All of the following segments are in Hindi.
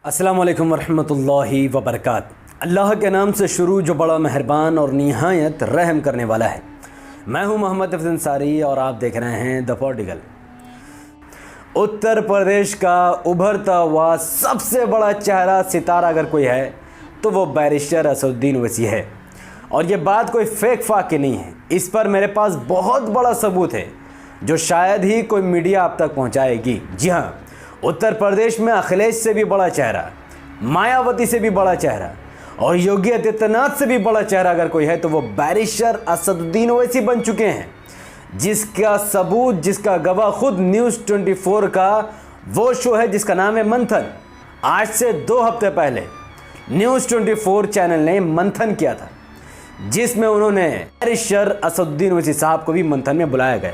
अस्सलाम वालेकुम वरहमतुल्लाहि वबरकात। अल्लाह के नाम से शुरू जो बड़ा मेहरबान और निहायत रहम करने वाला है। मैं हूं मोहम्मद हफीज़ अंसारी और आप देख रहे हैं द पॉलिटिकल। उत्तर प्रदेश का उभरता हुआ सबसे बड़ा चेहरा सितारा अगर कोई है तो वो बैरिस्टर असदुद्दीन ओवैसी है। और ये बात कोई फेक फाके नहीं है, इस पर मेरे पास बहुत बड़ा सबूत है जो शायद ही कोई मीडिया आप तक पहुंचाएगी। जी हाँ, उत्तर प्रदेश में अखिलेश से भी बड़ा चेहरा, मायावती से भी बड़ा चेहरा और योगी आदित्यनाथ से भी बड़ा चेहरा अगर कोई है तो वो बैरिस्टर असदुद्दीन ओवैसी बन चुके हैं, जिसका सबूत, जिसका गवाह खुद न्यूज़ 24 का वो शो है जिसका नाम है मंथन। आज से 2 हफ्ते पहले न्यूज़ 24 चैनल ने मंथन किया था, जिसमें उन्होंने बैरिस्टर असदुद्दीन ओवैसी साहब को भी मंथन में बुलाया गया।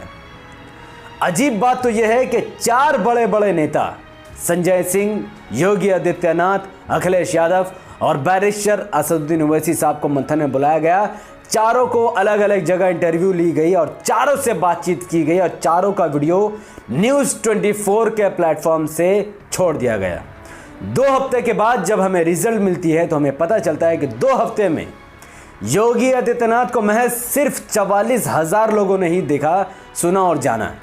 अजीब बात तो यह है कि 4 बड़े बड़े नेता संजय सिंह, योगी आदित्यनाथ, अखिलेश यादव और बैरिस्टर असदुद्दीन ओवैसी साहब को मंथन में बुलाया गया। चारों को अलग अलग जगह इंटरव्यू ली गई और चारों से बातचीत की गई और चारों का वीडियो न्यूज़ 24 के प्लेटफॉर्म से छोड़ दिया गया। 2 हफ्ते के बाद जब हमें रिजल्ट मिलती है तो हमें पता चलता है कि 2 हफ्ते में योगी आदित्यनाथ को महज सिर्फ 44,000 लोगों ने ही देखा, सुना और जाना।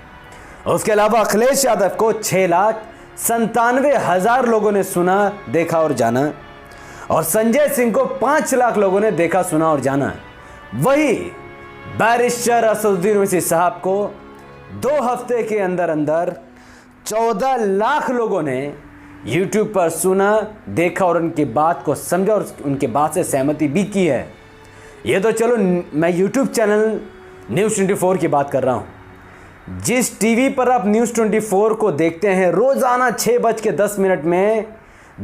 उसके अलावा अखिलेश यादव को 6,97,000 लोगों ने सुना, देखा और जाना और संजय सिंह को 5 लाख लोगों ने देखा, सुना और जाना। वही बैरिस्टर असदुद्दीन ओवैसी साहब को 2 हफ्ते के अंदर अंदर 14 लाख लोगों ने YouTube पर सुना, देखा और उनकी बात को समझा और उनकी बात से सहमति भी की है। ये तो चलो मैं YouTube चैनल न्यूज़ 24 की बात कर रहा हूँ। जिस टीवी पर आप न्यूज़ 24 को देखते हैं रोज़ाना 6:10 में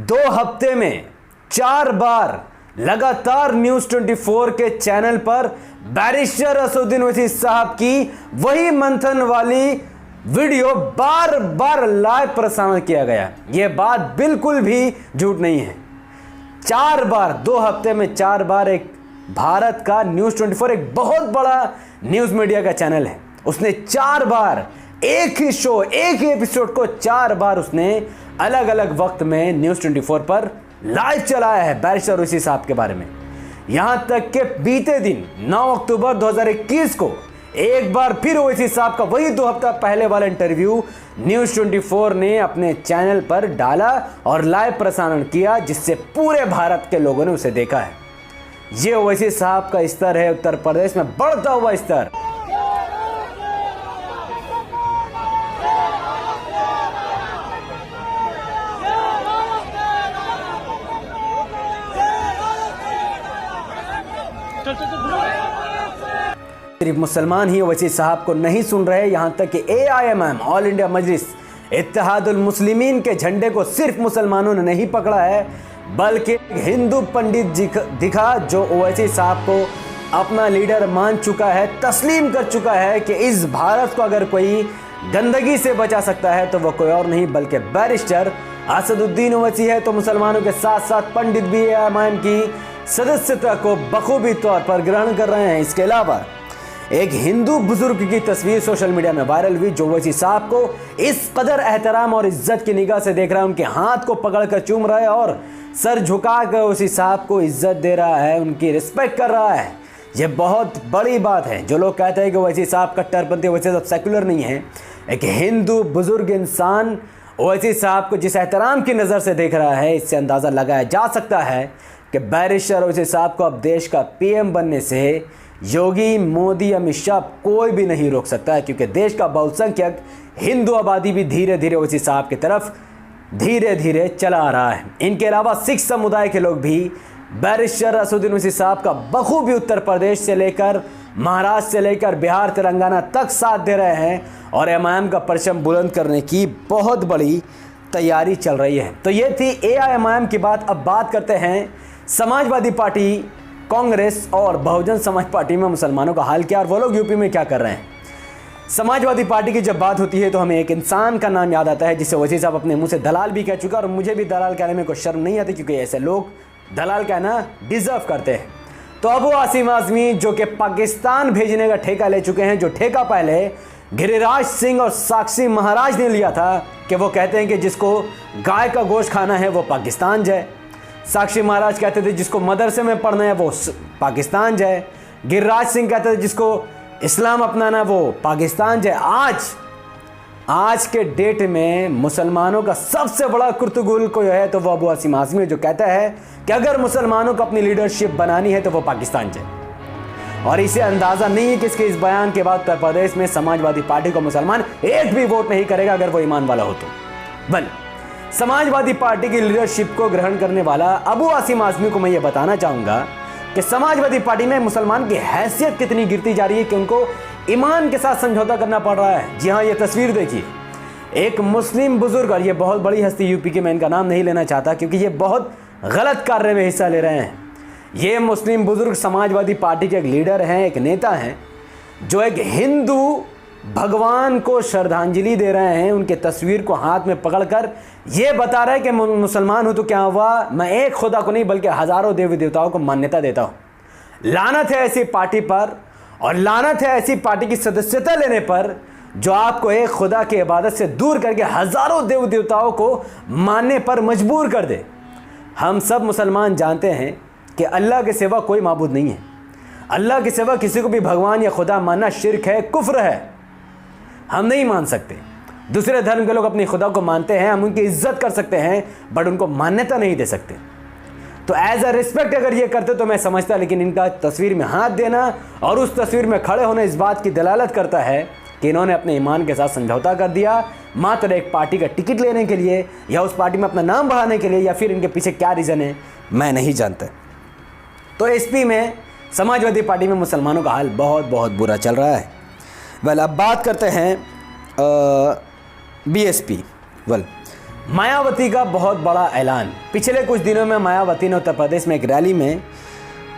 2 हफ्ते में 4 बार लगातार न्यूज़ 24 के चैनल पर बैरिस्टर असदुद्दीन ओवैसी साहब की वही मंथन वाली वीडियो बार बार लाइव प्रसारण किया गया। यह बात बिल्कुल भी झूठ नहीं है। 4 बार 2 हफ्ते में 4 बार एक भारत का न्यूज़ 24 एक बहुत बड़ा न्यूज़ मीडिया का चैनल है, उसने 4 बार एक ही शो, एक ही एपिसोड को 4 बार उसने अलग अलग वक्त में न्यूज़ 24 पर लाइव चलाया है बैरिस्टर ओवैसी साहब के बारे में। यहां तक कि बीते दिन 9 अक्टूबर 2021 को एक बार फिर ओवैसी साहब का वही 2 हफ्ता पहले वाला इंटरव्यू न्यूज़ 24 ने अपने चैनल पर डाला और लाइव प्रसारण किया, जिससे पूरे भारत के लोगों ने उसे देखा है। ये ओवैसी साहब का स्तर है उत्तर प्रदेश में बढ़ता हुआ स्तर। सिर्फ मुसलमान ही ओवैसी साहब को नहीं सुन रहे, यहां तक कि AIMM ऑल इंडिया मजलिस इत्तेहादुल मुस्लिमीन के झंडे को सिर्फ मुसलमानों ने नहीं पकड़ा है, बल्कि हिंदू पंडित दिखा जो ओवैसी साहब को अपना लीडर मान चुका है, तस्लीम कर चुका है कि इस भारत को अगर कोई गंदगी से बचा सकता है तो वह कोई और नहीं बल्कि बैरिस्टर असदुद्दीन ओवैसी है। तो मुसलमानों के साथ साथ पंडित भी AIMM की सदस्यता को बखूबी तौर पर ग्रहण कर रहे हैं। इसके अलावा एक हिंदू बुजुर्ग की तस्वीर सोशल मीडिया में वायरल हुई जो ओवैसी साहब को इस कदर एहतराम और इज्जत की निगाह से देख रहा है, उनके हाथ को पकड़कर चूम रहा है और सर झुकाकर ओवैसी साहब को इज्जत दे रहा है, उनकी रिस्पेक्ट कर रहा है। यह बहुत बड़ी बात है। जो लोग कहते हैं कि ओवैसी साहब कट्टरपंथी, ओवैसी साहब सेकुलर नहीं है, एक हिंदू बुजुर्ग इंसान ओवैसी साहब को जिस एहतराम की नज़र से देख रहा है, इससे अंदाज़ा लगाया जा सकता है कि बैरिस्टर ओवैसी साहब को अब देश का PM बनने से योगी, मोदी, अमित शाह कोई भी नहीं रोक सकता है, क्योंकि देश का बहुसंख्यक हिंदू आबादी भी धीरे धीरे ओवैसी साहब की तरफ धीरे धीरे चला आ रहा है। इनके अलावा सिख समुदाय के लोग भी बैरिस्टर असदुद्दीन ओवैसी साहब का बखूबी उत्तर प्रदेश से लेकर महाराष्ट्र से लेकर बिहार, तेलंगाना तक साथ दे रहे हैं और AIMM का परचम बुलंद करने की बहुत बड़ी तैयारी चल रही है। तो ये थी AIMM की बात। अब बात करते हैं समाजवादी पार्टी, कांग्रेस और बहुजन समाज पार्टी में मुसलमानों का हाल क्या और वो लोग यूपी में क्या कर रहे हैं। समाजवादी पार्टी की जब बात होती है तो हमें एक इंसान का नाम याद आता है जिसे ओवैसी साहब अपने मुंह से दलाल भी कह चुका और मुझे भी दलाल कहने में कोई शर्म नहीं आती, क्योंकि ऐसे लोग दलाल कहना डिजर्व करते हैं। तो अबू आसिम आज़मी जो कि पाकिस्तान भेजने का ठेका ले चुके हैं, जो ठेका पहले गिरिराज सिंह और साक्षी महाराज ने लिया था कि वो कहते हैं कि जिसको गाय का गोश्त खाना है वो पाकिस्तान जाए। साक्षी महाराज कहते थे जिसको मदरसे में पढ़ना है वो पाकिस्तान जाए। गिरिराज सिंह कहते थे जिसको इस्लाम अपनाना है वो पाकिस्तान जाए। आज के डेट में मुसलमानों का सबसे बड़ा कुर्तुगुल कोई है तो वो अबू आसिम आज़मी जो कहता है कि अगर मुसलमानों को अपनी लीडरशिप बनानी है तो वो पाकिस्तान जाए। और इसे अंदाज़ा नहीं है कि इसके इस बयान के बाद उत्तर प्रदेश में समाजवादी पार्टी को मुसलमान एक भी वोट नहीं करेगा अगर वो ईमान वाला हो तो। बल समाजवादी पार्टी की लीडरशिप को ग्रहण करने वाला अबू आसिम आज़मी को मैं ये बताना चाहूँगा कि समाजवादी पार्टी में मुसलमान की हैसियत कितनी गिरती जा रही है कि उनको ईमान के साथ समझौता करना पड़ रहा है। जी हाँ, ये तस्वीर देखिए, एक मुस्लिम बुजुर्ग, और ये बहुत बड़ी हस्ती यूपी के, मैं इनका नाम नहीं लेना चाहता क्योंकि ये बहुत गलत कार्य में हिस्सा ले रहे हैं। ये मुस्लिम बुजुर्ग समाजवादी पार्टी के एक लीडर हैं, एक नेता हैं, जो एक हिंदू भगवान को श्रद्धांजलि दे रहे हैं। उनके तस्वीर को हाथ में पकड़कर ये बता रहे हैं कि मुसलमान हूं तो क्या हुआ, मैं एक खुदा को नहीं बल्कि हजारों देवी देवताओं को मान्यता देता हूं। लानत है ऐसी पार्टी पर, और लानत है ऐसी पार्टी की सदस्यता लेने पर जो आपको एक खुदा की इबादत से दूर करके हजारों देव देवताओं को मानने पर मजबूर कर दे। हम सब मुसलमान जानते हैं कि अल्लाह के सिवा कोई माबूद नहीं है। अल्लाह के सिवा किसी को भी भगवान या खुदा मानना शिर्क है, कुफ्र है, हम नहीं मान सकते। दूसरे धर्म के लोग अपनी खुदा को मानते हैं, हम उनकी इज्जत कर सकते हैं बट उनको मान्यता नहीं दे सकते। तो एज अ रिस्पेक्ट अगर ये करते तो मैं समझता, लेकिन इनका तस्वीर में हाथ देना और उस तस्वीर में खड़े होने इस बात की दलालत करता है कि इन्होंने अपने ईमान के साथ समझौता कर दिया मात्र एक पार्टी का टिकट लेने के लिए, या उस पार्टी में अपना नाम बढ़ाने के लिए, या फिर इनके पीछे क्या रीज़न है मैं नहीं जानता। तो एसपी में समाजवादी पार्टी में मुसलमानों का हाल बहुत बहुत बुरा चल रहा है। वेल, अब बात करते हैं बीएसपी। वेल, मायावती का बहुत बड़ा ऐलान। पिछले कुछ दिनों में मायावती ने उत्तर प्रदेश में एक रैली में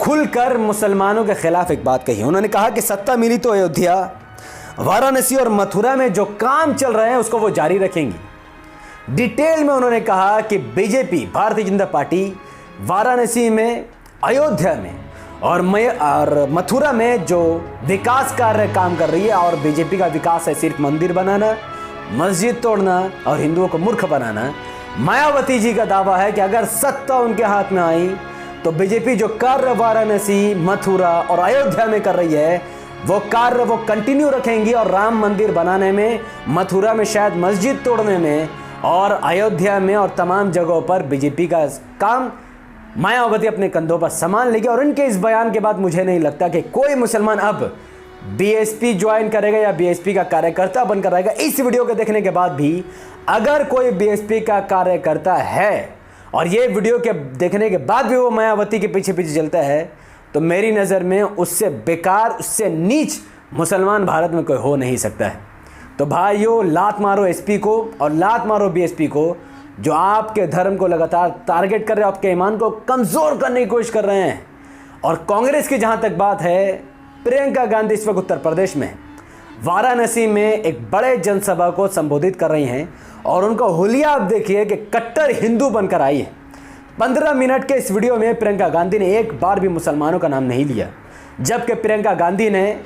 खुलकर मुसलमानों के खिलाफ एक बात कही। उन्होंने कहा कि सत्ता मिली तो अयोध्या, वाराणसी और मथुरा में जो काम चल रहे हैं उसको वो जारी रखेंगी। डिटेल में उन्होंने कहा कि बीजेपी, भारतीय जनता पार्टी वाराणसी में, अयोध्या में और मथुरा में जो विकास कार्य काम कर रही है, और बीजेपी का विकास है सिर्फ मंदिर बनाना, मस्जिद तोड़ना और हिंदुओं को मूर्ख बनाना। मायावती जी का दावा है कि अगर सत्ता उनके हाथ में आई तो बीजेपी जो कार्य वाराणसी, मथुरा और अयोध्या में कर रही है वो कार्य वो कंटिन्यू रखेंगी, और राम मंदिर बनाने में, मथुरा में शायद मस्जिद तोड़ने में, और अयोध्या में और तमाम जगहों पर बीजेपी का काम मायावती अपने कंधों पर संभाल लेगी। और उनके इस बयान के बाद मुझे नहीं लगता कि कोई मुसलमान अब बीएसपी ज्वाइन करेगा या बीएसपी का कार्यकर्ता बनकर रहेगा। इस वीडियो को देखने के बाद भी अगर कोई बीएसपी का कार्यकर्ता है और ये वीडियो के देखने के बाद भी वो मायावती के पीछे पीछे चलता है तो मेरी नज़र में उससे बेकार, उससे नीच मुसलमान भारत में कोई हो नहीं सकता है। तो भाइयों, लात मारो एसपी को और लात मारो बीएसपी को, जो आपके धर्म को लगातार टारगेट कर रहे हैं, आपके ईमान को कमज़ोर करने की कोशिश कर रहे हैं। और कांग्रेस की जहाँ तक बात है, प्रियंका गांधी इस वक्त उत्तर प्रदेश में वाराणसी में एक बड़े जनसभा को संबोधित कर रही हैं, और उनका हुलिया आप देखिए कि कट्टर हिंदू बनकर आई है। 15 मिनट के इस वीडियो में प्रियंका गांधी ने एक बार भी मुसलमानों का नाम नहीं लिया, जबकि प्रियंका गांधी ने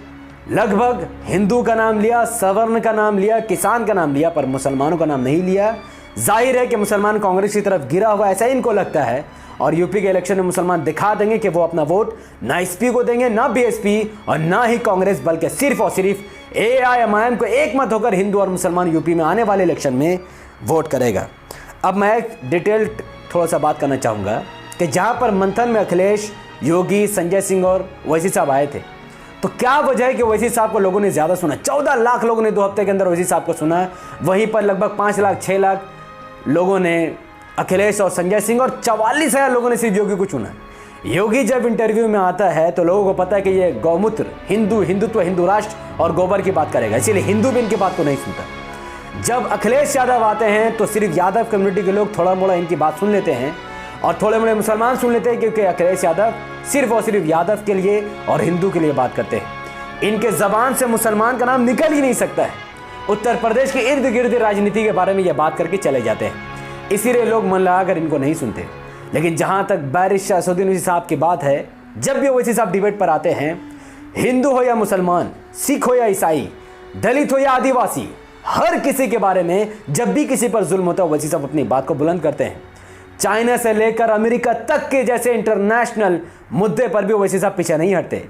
लगभग हिंदू का नाम लिया, सवर्ण का नाम लिया, किसान का नाम लिया, पर मुसलमानों का नाम नहीं लिया। जाहिर है कि मुसलमान कांग्रेस की तरफ गिरा हुआ, ऐसा इनको लगता है, और यूपी के इलेक्शन में मुसलमान दिखा देंगे कि वो अपना वोट ना एसपी को देंगे, ना बीएसपी और ना ही कांग्रेस, बल्कि सिर्फ और सिर्फ एआईएमआईएम को एक मत होकर हिंदू और मुसलमान यूपी में आने वाले इलेक्शन में वोट करेगा। अब मैं एक डिटेल थोड़ा सा बात करना चाहूँगा कि जहाँ पर मंथन में अखिलेश, योगी, संजय सिंह और ओवैसी साहब आए थे, तो क्या वजह है कि ओवैसी साहब को लोगों ने ज़्यादा सुना। 14 लाख लोगों ने 2 हफ्ते के अंदर ओवैसी साहब को सुना, वहीं पर लगभग 5 लाख 6 लाख लोगों ने अखिलेश और संजय सिंह, और 44,000 लोगों ने सिर्फ योगी को चुना। योगी जब इंटरव्यू में आता है तो लोगों को पता है कि ये गौमूत्र, हिंदुत्व, हिंदू राष्ट्र और गोबर की बात करेगा, इसीलिए हिंदू भी इनकी बात को नहीं सुनता। जब अखिलेश यादव आते हैं तो सिर्फ यादव कम्युनिटी के लोग थोड़ा मोड़ा इनकी बात सुन लेते हैं, और थोड़े मोड़े मुसलमान सुन लेते हैं, क्योंकि अखिलेश यादव सिर्फ और सिर्फ यादव के लिए और हिंदू के लिए बात करते हैं। इनके ज़बान से मुसलमान का नाम निकल ही नहीं सकता है। उत्तर प्रदेश के इर्द गिर्द राजनीति के बारे में ये बात करके चले जाते हैं, इसीलिए लोग मन लगाकर इनको नहीं सुनते। लेकिन जहाँ तक बैरिस्टर असदुद्दीन ओवैसी साहब की बात है, जब भी ओवैसी साहब डिबेट पर आते हैं, हिंदू हो या मुसलमान, सिख हो या ईसाई, दलित हो या आदिवासी, हर किसी के बारे में जब भी किसी पर जुल्म होता है वैसी सब अपनी बात को बुलंद करते हैं। चाइना से लेकर अमेरिका तक के जैसे इंटरनेशनल मुद्दे पर भी वैसी साहब पीछे नहीं हटते।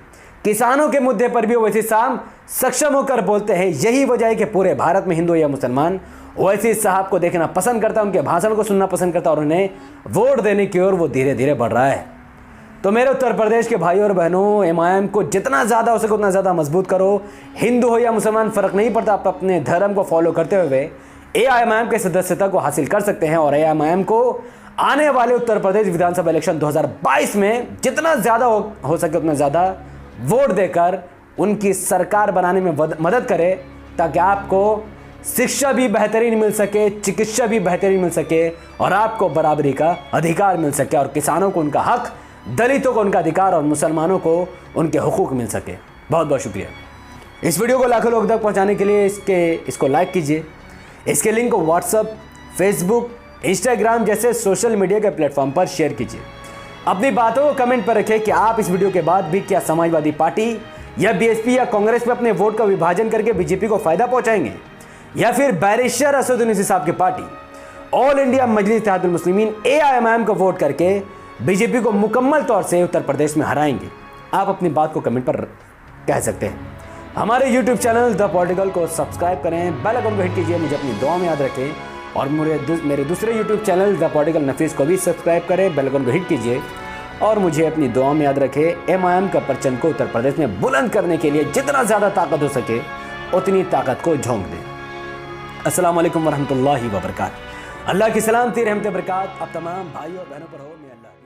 किसानों के मुद्दे पर भी वैसी साहब सक्षम होकर बोलते हैं। यही वजह है कि पूरे भारत में हिंदू या मुसलमान ओवैसी साहब को देखना पसंद करता है, उनके भाषण को सुनना पसंद करता है और उन्हें वोट देने की ओर वो धीरे धीरे बढ़ रहा है। तो मेरे उत्तर प्रदेश के भाइयों और बहनों, एमआईएम को जितना ज़्यादा हो सके उतना ज़्यादा मजबूत करो। हिंदू हो या मुसलमान फ़र्क नहीं पड़ता, आप अपने धर्म को फॉलो करते हुए एआईएमआईएम के सदस्यता को हासिल कर सकते हैं और एआईएमआईएम को आने वाले उत्तर प्रदेश विधानसभा इलेक्शन 2022 में जितना ज़्यादा हो सके उतना ज़्यादा वोट देकर उनकी सरकार बनाने में मदद करे, ताकि आपको शिक्षा भी बेहतरीन मिल सके, चिकित्सा भी बेहतरीन मिल सके और आपको बराबरी का अधिकार मिल सके और किसानों को उनका हक, दलितों को उनका अधिकार और मुसलमानों को उनके हुकूक मिल सके। बहुत बहुत शुक्रिया। इस वीडियो को लाखों लोग तक पहुंचाने के लिए इसको लाइक कीजिए। इसके लिंक को व्हाट्सएप, फेसबुक, इंस्टाग्राम जैसे सोशल मीडिया के प्लेटफॉर्म पर शेयर कीजिए। अपनी बातों को कमेंट पर रखें कि आप इस वीडियो के बाद भी क्या समाजवादी पार्टी या बीएसपी या कांग्रेस में अपने वोट का विभाजन करके बीजेपी को फायदा पहुंचाएंगे, या फिर बैरिस्टर असदुद्दीन ओवैसी साहब की पार्टी ऑल इंडिया मजलिस इत्तेहादुल मुस्लिमीन एआईएमआईएम को वोट करके बीजेपी को मुकम्मल तौर से उत्तर प्रदेश में हराएंगे। आप अपनी बात को कमेंट पर कह सकते हैं। हमारे यूट्यूब चैनल द पॉलिटिकल को सब्सक्राइब करें, बेल आइकन को हिट कीजिए, मुझे अपनी दुआ में याद रखें और मेरे दूसरे यूट्यूब चैनल द पॉलिटिकल नफीस को भी सब्सक्राइब करें, बेल आइकन को हिट कीजिए और मुझे अपनी दुआ में याद रखें। एमआईएम का परचम को उत्तर प्रदेश में बुलंद करने के लिए जितना ज़्यादा ताकत हो सके उतनी ताकत को झोंक दें। अस्सलाम वालेकुम वरहमतुल्लाहि वबरकातुहू। अल्लाह की सलामती रहमत बरकात आप तमाम भाइयों और बहनों पर हो। मैं अल्लाह